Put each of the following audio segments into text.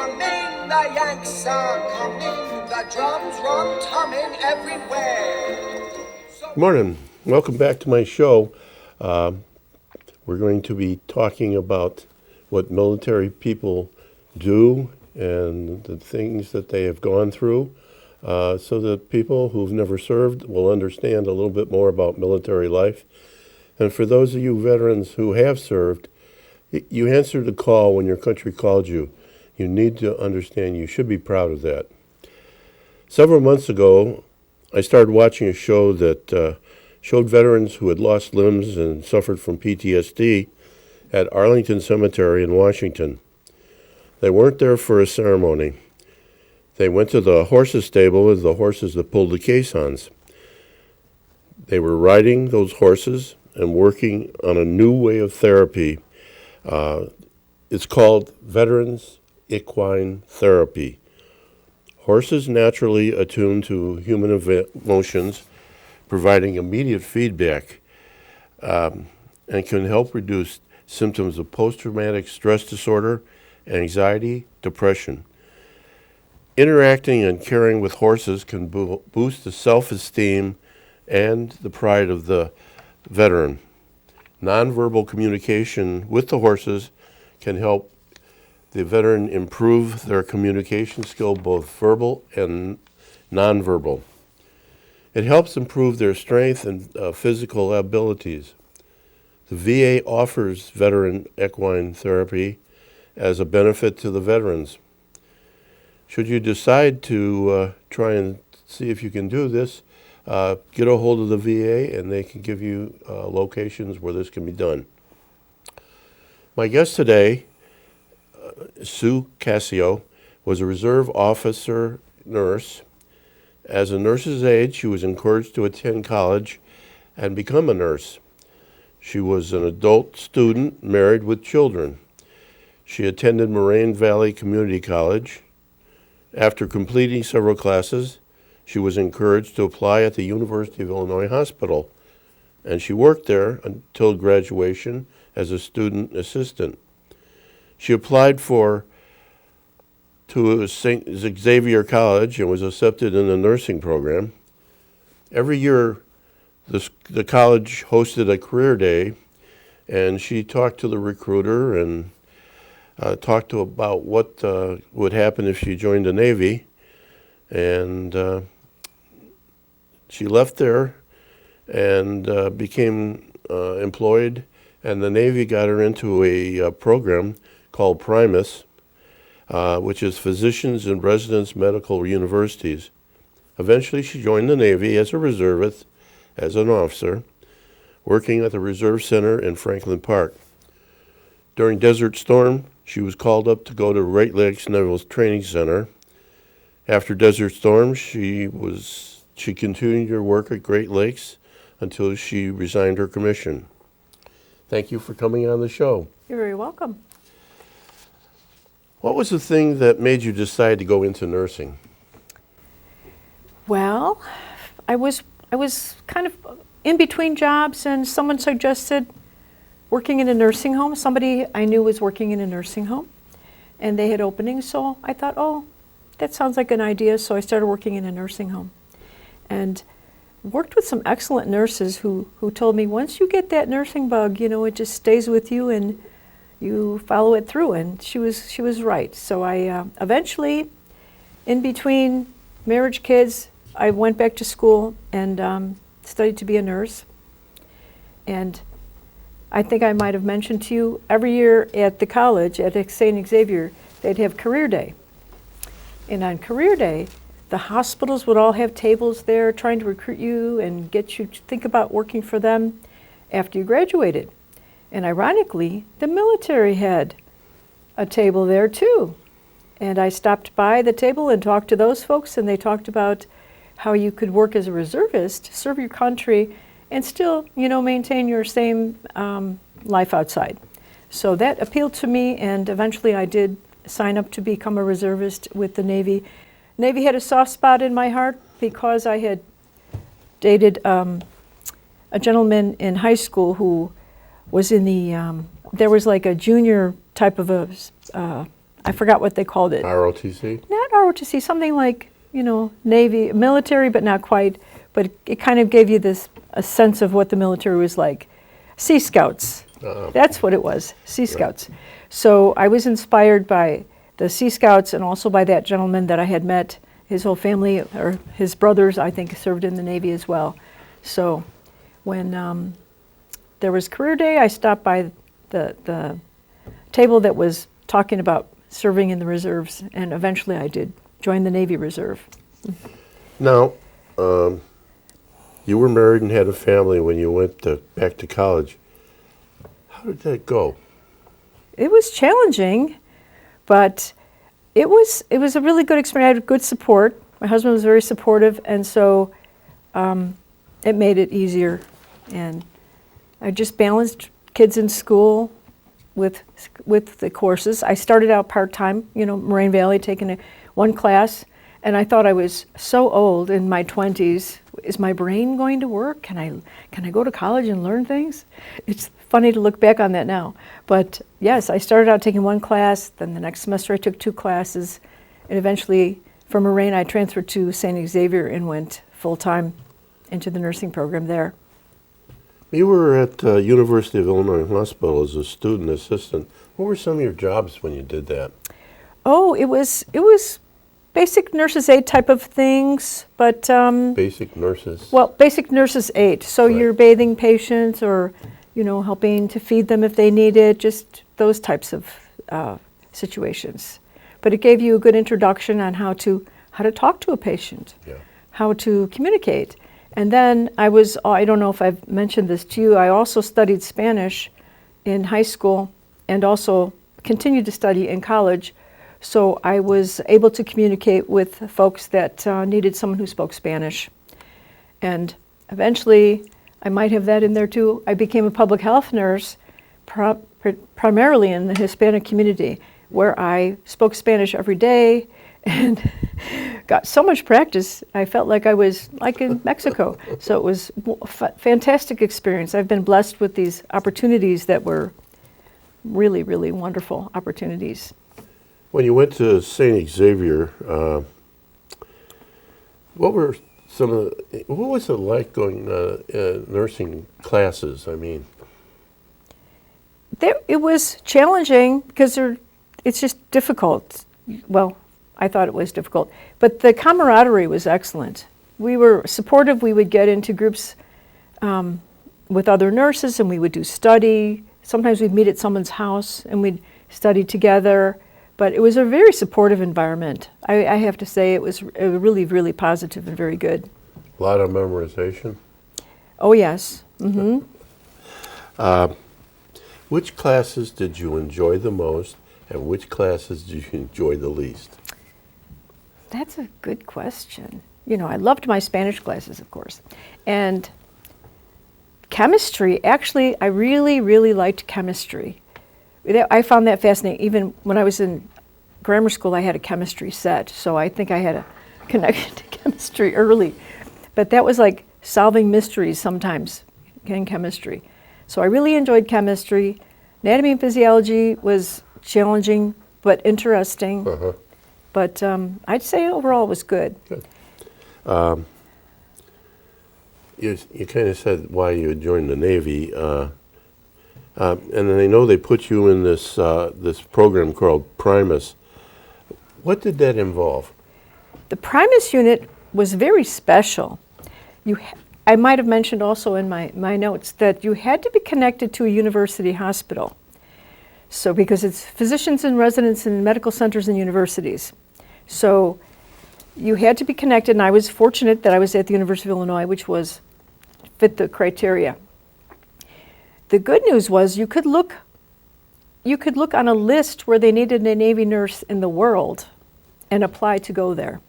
coming, the Yanks are coming, the drums rum-tumming everywhere. Good morning. Welcome back to my show. We're going to be talking about what military people do and the things that they have gone through, so that people who've never served will understand a little bit more about military life. And for those of you veterans who have served, you answered the call when your country called you. You need to understand you should be proud of that. Several months ago, I started watching a show that showed veterans who had lost limbs and suffered from PTSD at Arlington Cemetery in Washington. They weren't there for a ceremony. They went to the horses stable with the horses that pulled the caissons. They were riding those horses and working on a new way of therapy. It's called Veterans Equine Therapy. Horses naturally attune to human emotions, providing immediate feedback, and can help reduce symptoms of post-traumatic stress disorder, anxiety, depression. Interacting and caring with horses can boost the self-esteem and the pride of the veteran. Nonverbal communication with the horses can help the veteran improve their communication skill, both verbal and nonverbal. It helps improve their strength and physical abilities. The VA offers veteran equine therapy as a benefit to the veterans. Should you decide to try and see if you can do this, get a hold of the VA and they can give you locations where this can be done. My guest today, Sue Cassio, was a reserve officer nurse. As a nurse's aide, she was encouraged to attend college and become a nurse. She was an adult student married with children. She attended Moraine Valley Community College. After completing several classes, she was encouraged to apply at the University of Illinois Hospital, and she worked there until graduation as a student assistant. She applied to St. Xavier College and was accepted in the nursing program. Every year, the college hosted a career day, and she talked to the recruiter and talked about what would happen if she joined the Navy. And she left there and became employed, and the Navy got her into a program called Primus, which is Physicians in Residence Medical Universities. Eventually, she joined the Navy as a reservist, as an officer, working at the Reserve Center in Franklin Park. During Desert Storm, she was called up to go to Great Lakes Naval Training Center. After Desert Storm, she continued her work at Great Lakes until she resigned her commission. Thank you for coming on the show. You're very welcome. What was the thing that made you decide to go into nursing? Well, I was kind of in between jobs, and someone suggested working in a nursing home. Somebody I knew was working in a nursing home, and they had openings, so I thought, oh, that sounds like an idea, so I started working in a nursing home. And worked with some excellent nurses who told me, once you get that nursing bug, it just stays with you and you follow it through, and she was right. So I eventually, in between marriage, kids, I went back to school and studied to be a nurse. And I think I might have mentioned to you, every year at the college, at St. Xavier, they'd have career day. And on career day, the hospitals would all have tables there trying to recruit you and get you to think about working for them after you graduated. And ironically, the military had a table there too. And I stopped by the table and talked to those folks, and they talked about how you could work as a reservist, serve your country, and still, maintain your same life outside. So that appealed to me, and eventually I did sign up to become a reservist with the Navy. Navy had a soft spot in my heart because I had dated a gentleman in high school who was in the, there was like a junior type of a I forgot what they called it. ROTC? Not ROTC, something like, Navy, military, but not quite. But it kind of gave you a sense of what the military was like. Sea Scouts. That's what it was, Sea Scouts. So I was inspired by the Sea Scouts and also by that gentleman that I had met. His whole family, or his brothers, I think, served in the Navy as well. So when there was career day, I stopped by the table that was talking about serving in the reserves, and eventually I did join the Navy Reserve. Now, you were married and had a family when you went back to college. How did that go? It was challenging, but it was a really good experience. I had good support. My husband was very supportive, and so it made it easier. And I just balanced kids in school with the courses. I started out part-time, Moraine Valley, taking one class, and I thought I was so old in my 20s. Is my brain going to work? Can I go to college and learn things? It's funny to look back on that now. But yes, I started out taking one class, then the next semester I took 2 classes, and eventually from Moraine I transferred to St. Xavier and went full-time into the nursing program there. You were at University of Illinois Hospital as a student assistant. What were some of your jobs when you did that? Oh, it was basic nurses aid type of things, but Basic nurses? well, basic nurses aid. So Right. you're bathing patients, or helping to feed them if they need it, just those types of situations. But it gave you a good introduction on how to talk to a patient, Yeah. how to communicate. And then I don't know if I've mentioned this to you, I also studied Spanish in high school and also continued to study in college. So I was able to communicate with folks that needed someone who spoke Spanish. And eventually, I might have that in there too, I became a public health nurse, primarily in the Hispanic community, where I spoke Spanish every day and got so much practice, I felt like I was like in Mexico. So it was a fantastic experience. I've been blessed with these opportunities that were really, really wonderful opportunities. When you went to St. Xavier, what was it like going nursing classes? I mean, It was challenging because it's just difficult. Well, I thought it was difficult, but the camaraderie was excellent. We were supportive. We would get into groups with other nurses, and we would do study. Sometimes we'd meet at someone's house, and we'd study together. But it was a very supportive environment. I have to say it was really, really positive and very good. a lot of memorization. Oh, yes. Mm-hmm. Which classes did you enjoy the most, and which classes did you enjoy the least? That's a good question. I loved my Spanish classes, of course. And chemistry, actually, I really, really liked chemistry. I found that fascinating. Even when I was in grammar school, I had a chemistry set, so I think I had a connection to chemistry early. But that was like solving mysteries sometimes in chemistry. So I really enjoyed chemistry. Anatomy and physiology was challenging but interesting. Uh-huh. But I'd say overall it was good. Good. You kind of said why you joined the Navy, and then I know they put you in this program called Primus. What did that involve? The Primus unit was very special. I might have mentioned also in my notes that you had to be connected to a university hospital. So because it's physicians and residents in medical centers and universities. So you had to be connected, and I was fortunate that I was at the University of Illinois, which fit the criteria. The good news was you could look on a list where they needed a Navy nurse in the world and apply to go there.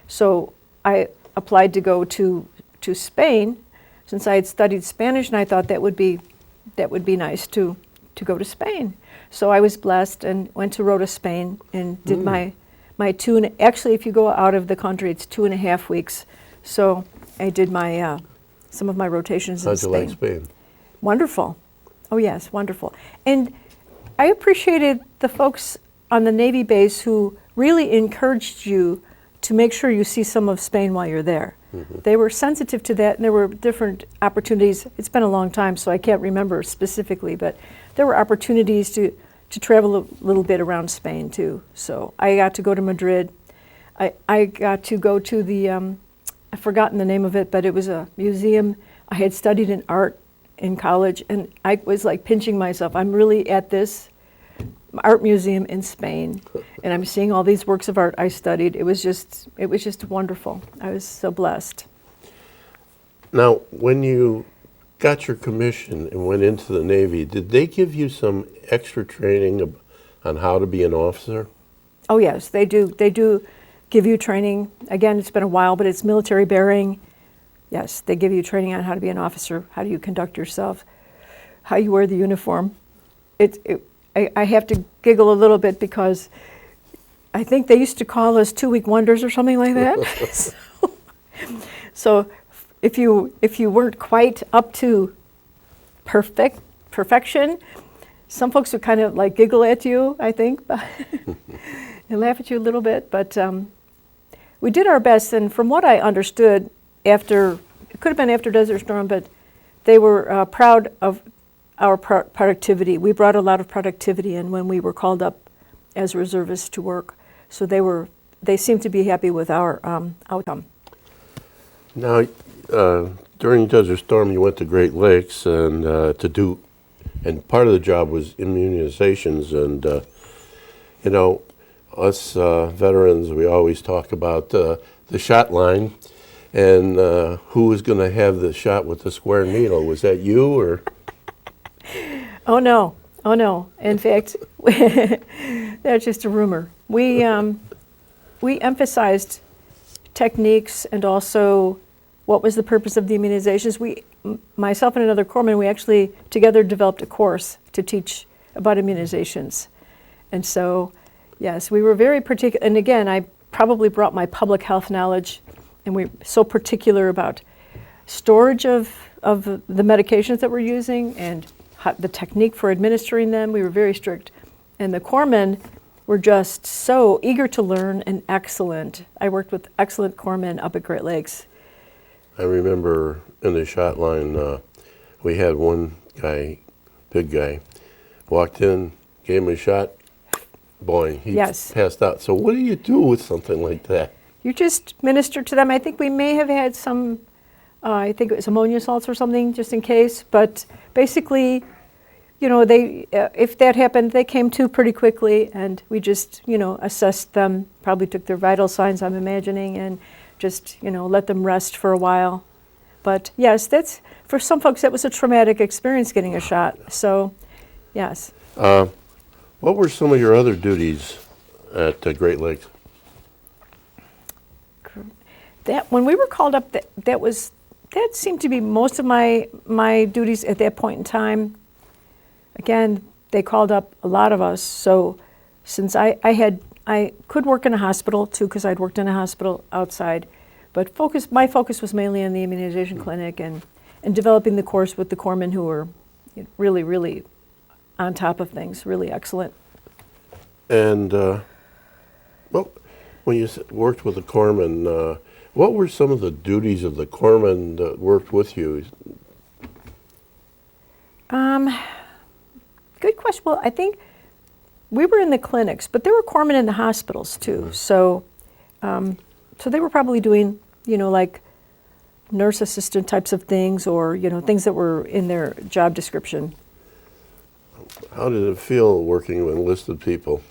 So I applied to go to Spain, since I had studied Spanish, and I thought that would be nice to go to Spain. So I was blessed and went to Rota, Spain, and did my actually, if you go out of the country, it's 2.5 weeks. So I did my some of my rotations in Spain. How'd you like Spain? Wonderful. Oh yes, wonderful. And I appreciated the folks on the Navy base who really encouraged you to make sure you see some of Spain while you're there. They were sensitive to that, and there were different opportunities. It's been a long time, so I can't remember specifically, but there were opportunities to travel a little bit around Spain too. So I got to go to Madrid. I got to go to the, I've forgotten the name of it, but it was a museum. I had studied in art in college, and I was like pinching myself. I'm really at this art museum in Spain, and I'm seeing all these works of art I studied. It was just wonderful. I was so blessed. Now, when you got your commission and went into the Navy, did they give you some extra training on how to be an officer? Oh yes, they do. They do give you training. Again, it's been a while, but it's military bearing. Yes, they give you training on how to be an officer, how do you conduct yourself, how you wear the uniform. I have to giggle a little bit because I think they used to call us 2-week wonders or something like that. So if you weren't quite up to perfection, some folks would kind of like giggle at you, I think, and laugh at you a little bit. But we did our best, and from what I understood, it could have been after Desert Storm, but they were proud of our productivity. We brought a lot of productivity in when we were called up as reservists to work. So they seemed to be happy with our outcome. Now, during Desert Storm, you went to Great Lakes and and part of the job was immunizations. And you know, us veterans, we always talk about the shot line, and who was going to have the shot with the square needle? Was that you or? Oh no. In fact, that's just a rumor. We emphasized techniques and also what was the purpose of the immunizations. Myself and another corpsman, we actually together developed a course to teach about immunizations. And so, yes, we were very particular. And again, I probably brought my public health knowledge, and we're so particular about storage of the medications that we're using and the technique for administering them. We were very strict. And the corpsmen were just so eager to learn and excellent. I worked with excellent corpsmen up at Great Lakes. I remember in the shot line, we had one guy, big guy, walked in, gave him a shot, boy, he passed out. So what do you do with something like that? You just minister to them. I think we may have had some, I think it was ammonia salts or something, just in case. But basically, you know, if that happened, they came to pretty quickly, and we just, assessed them, probably took their vital signs, I'm imagining, and just, let them rest for a while. But yes, for some folks, that was a traumatic experience getting a shot. So, yes. What were some of your other duties at Great Lakes? When we were called up, that seemed to be most of my duties at that point in time. Again, they called up a lot of us. So since I could work in a hospital too, because I'd worked in a hospital outside, but my focus was mainly on the immunization clinic and developing the course with the corpsmen who were really, really on top of things, really excellent. And when you worked with the corpsmen, what were some of the duties of the corpsmen that worked with you? Good question. Well, I think we were in the clinics, but there were corpsmen in the hospitals too. So they were probably doing, like nurse assistant types of things, or things that were in their job description. How did it feel working with enlisted people?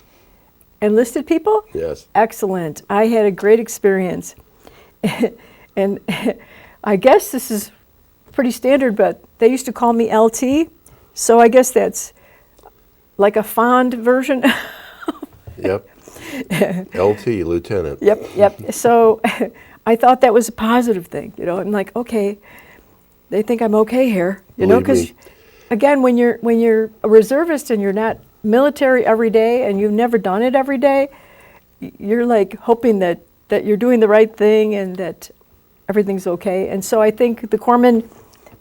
Enlisted people? Yes. Excellent. I had a great experience. And I guess this is pretty standard, but they used to call me LT, so I guess that's like a fond version. Yep. LT, Lieutenant. Yep. So I thought that was a positive thing. I'm like, okay, they think I'm okay here. Because again, when you're a reservist and you're not military every day and you've never done it every day, you're like hoping that you're doing the right thing and that everything's okay. And so I think the corpsmen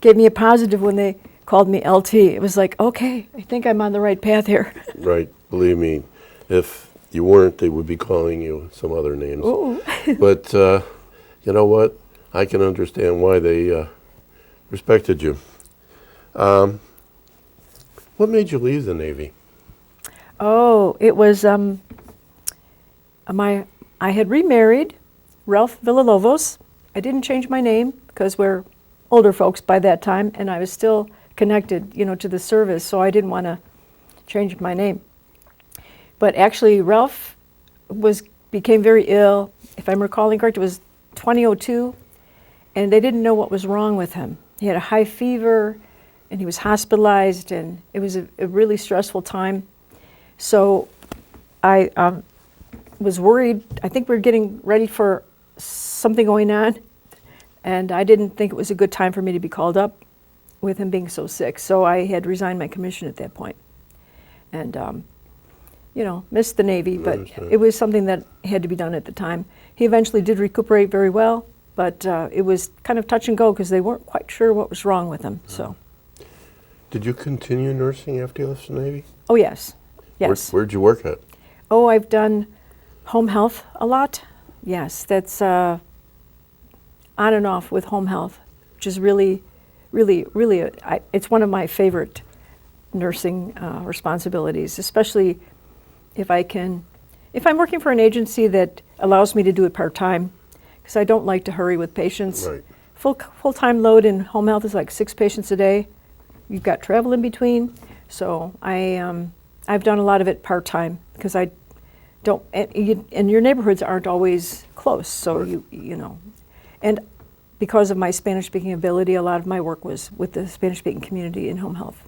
gave me a positive when they called me LT. It was like, okay, I think I'm on the right path here. Right. Believe me, If you weren't, they would be calling you some other names. Ooh. But you know what? I can understand why they respected you. What made you leave the Navy? Oh, it was I had remarried Ralph Villalobos. I didn't change my name because we're older folks by that time, and I was still connected, to the service, so I didn't want to change my name. But actually, Ralph became very ill. If I'm recalling correct, it was 2002, and they didn't know what was wrong with him. He had a high fever, and he was hospitalized, and it was a really stressful time. So I was worried. I think we were getting ready for something going on, and I didn't think it was a good time for me to be called up with him being so sick. So I had resigned my commission at that point. And, missed the Navy, but it was something that had to be done at the time. He eventually did recuperate very well, but it was kind of touch and go because they weren't quite sure what was wrong with him. So, Did you continue nursing after you left the Navy? oh yes, yes. Where'd you work at? Oh, I've done home health a lot. Yes, that's on and off with home health, which is really, it's one of my favorite nursing responsibilities, especially if I'm working for an agency that allows me to do it part-time, because I don't like to hurry with patients. Right. Full-time load in home health is like 6 patients a day. You've got travel in between, so I've done a lot of it part-time because I don't, and your neighborhoods aren't always close, so Right. and because of my Spanish-speaking ability, a lot of my work was with the Spanish-speaking community in home health.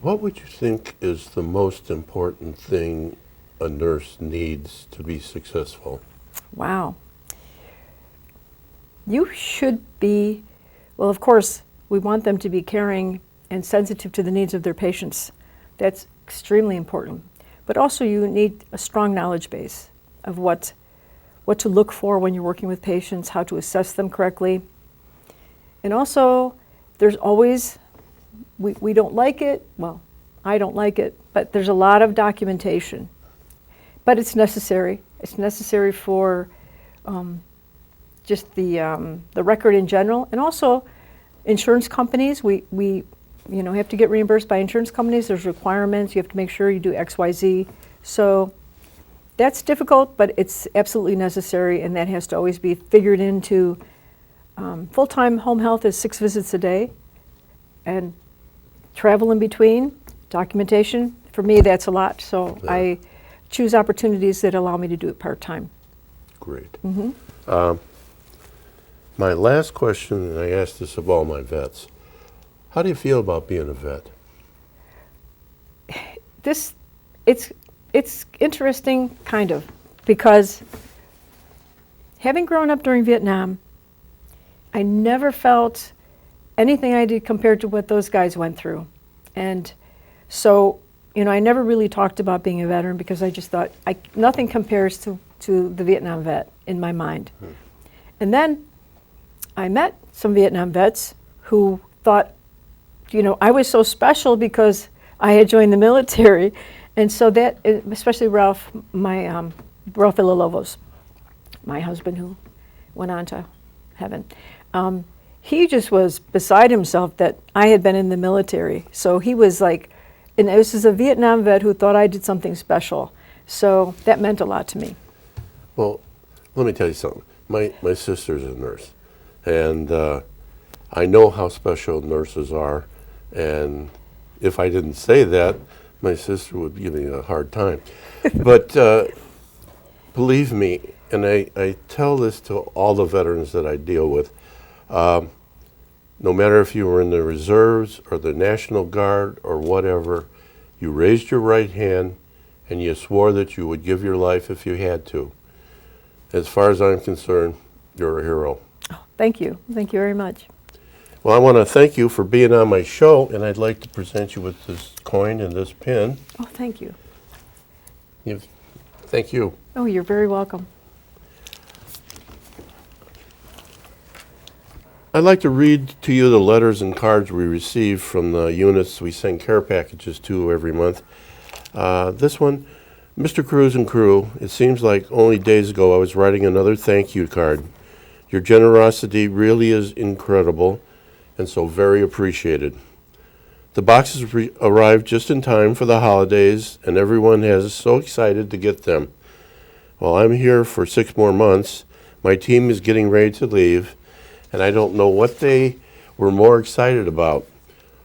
What would you think is the most important thing a nurse needs to be successful? Wow. You should be, well, of course, we want them to be caring and sensitive to the needs of their patients. That's extremely important. But also you need a strong knowledge base of what to look for when you're working with patients, how to assess them correctly. And also, there's always, we don't like it, well, I don't like it, but there's a lot of documentation. But it's necessary. It's necessary for just the record in general, and also insurance companies. We have to get reimbursed by insurance companies. There's requirements. You have to make sure you do X, Y, Z. So that's difficult, but it's absolutely necessary, and that has to always be figured into. Full-time home health is 6 visits a day, and travel in between, documentation. For me, that's a lot, so Yeah. I choose opportunities that allow me to do it part-time. Great. My last question, and I ask this of all my vets, how do you feel about being a vet? It's interesting, kind of, because having grown up during Vietnam, I never felt anything I did compared to what those guys went through. And so, I never really talked about being a veteran because I just thought nothing compares to the Vietnam vet in my mind. And then I met some Vietnam vets who thought, I was so special because I had joined the military. And so that, especially Ralph Villalobos, my husband who went on to heaven, he just was beside himself that I had been in the military. So he was like, and this is a Vietnam vet who thought I did something special. So that meant a lot to me. Well, let me tell you something. My sister's a nurse, and I know how special nurses are, and if I didn't say that, my sister would give me a hard time. But believe me, and I tell this to all the veterans that I deal with, no matter if you were in the reserves or the National Guard or whatever, you raised your right hand and you swore that you would give your life if you had to. As far as I'm concerned, you're a hero. Oh, thank you. Thank you very much. Well, I want to thank you for being on my show, and I'd like to present you with this coin and this pin. Oh, thank you. Thank you. Oh, you're very welcome. I'd like to read to you the letters and cards we receive from the units we send care packages to every month. This one Mr. Kruses and Krew, it seems like only days ago I was writing another thank you card. Your generosity really is incredible and so very appreciated. The boxes arrived just in time for the holidays, and everyone is so excited to get them. While I'm here for 6 more months, my team is getting ready to leave, and I don't know what they were more excited about.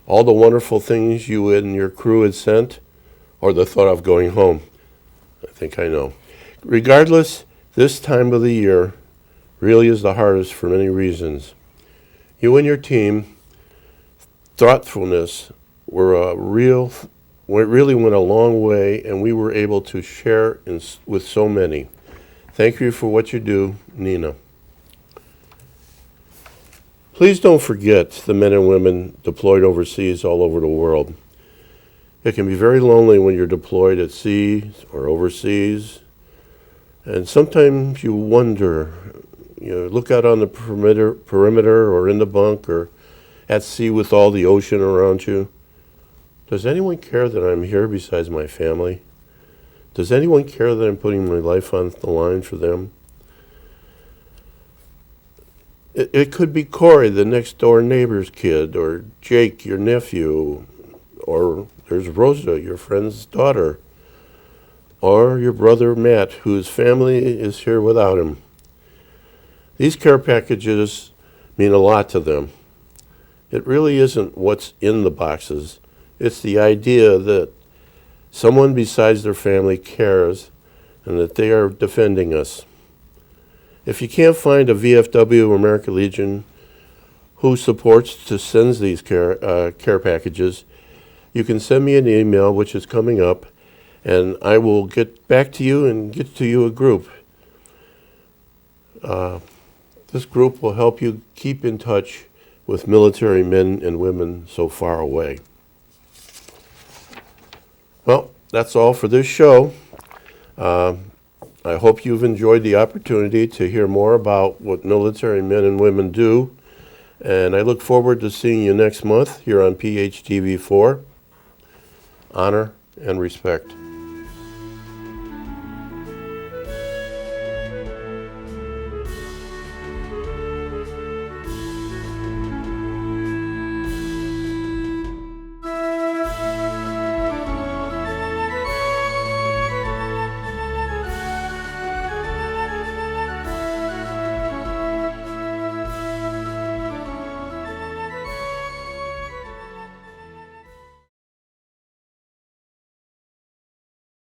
All the wonderful things you and your crew had sent, or the thought of going home. I think I know. Regardless, this time of the year really is the hardest for many reasons. You and your team, thoughtfulness, really went a long way, and we were able to share with so many. Thank you for what you do, Nina. Please don't forget the men and women deployed overseas all over the world. It can be very lonely when you're deployed at sea or overseas, and sometimes you wonder, look out on the perimeter or in the bunk or at sea with all the ocean around you. Does anyone care that I'm here besides my family? Does anyone care that I'm putting my life on the line for them? It could be Corey, the next door neighbor's kid, or Jake, your nephew, or there's Rosa, your friend's daughter, or your brother Matt, whose family is here without him. These care packages mean a lot to them. It really isn't what's in the boxes. It's the idea that someone besides their family cares and that they are defending us. If you can't find a VFW or American Legion who supports to send these care packages, you can send me an email, which is coming up, and I will get back to you and get to you a group. This group will help you keep in touch with military men and women so far away. Well, that's all for this show. I hope you've enjoyed the opportunity to hear more about what military men and women do, and I look forward to seeing you next month here on PHTV4. Honor and respect.